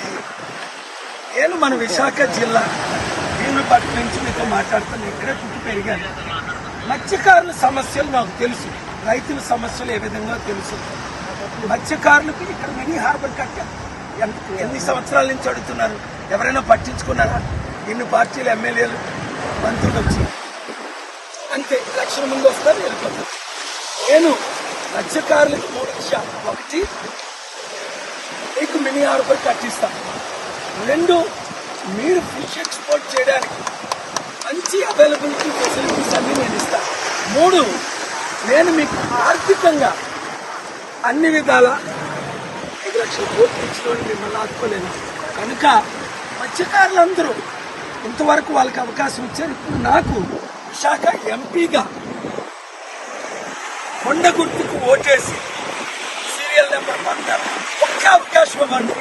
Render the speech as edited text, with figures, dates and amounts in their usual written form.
అందరికీ. నేను మన విశాఖ జిల్లా భీములపట్నం నుంచి మీతో మాట్లాడుతాను. ఇక్కడే పుట్టి పెరిగాను. మత్స్యకారుల సమస్యలు నాకు తెలుసు, రైతుల సమస్యలు ఏ విధంగా తెలుసు. మత్స్యకారులకు ఇక్కడ మినీ హార్బర్ కట్టారు. ఎన్ని సంవత్సరాల నుంచి అడుగుతున్నారు, ఎవరైనా పట్టించుకున్నారా? ఇన్ని పార్టీలు ఎమ్మెల్యేలు మంత్రులు వచ్చి అంతే ఎలక్షన్ ముందు వస్తారు, వెళ్ళిపోతారు. నేను మత్స్యకారులకు 3 విషయాలు: 1, మీకు మినీ హార్బర్ కట్టిస్తాను. 2, మీరు ఫిష్ ఎక్స్పోర్ట్ చేయడానికి మంచి అవైలబిలిటీ ఫెసిలిటీస్ అన్ని నేను ఇస్తాను. 3, నేను మీకు ఆర్థికంగా అన్ని విధాల 5 లక్షల కోట్లు ఇచ్చిన మిమ్మల్ని ఆదుకోలేను. కనుక మత్స్యకారులందరూ ఇంతవరకు వాళ్ళకి అవకాశం ఇచ్చారు. ఇప్పుడు నాకు విశాఖ ఎంపీగా కొండ గుర్తుకు ఓటేసి సీరియల్ నెంబర్ 16 ఒక్క అవకాశం ఇవ్వండి.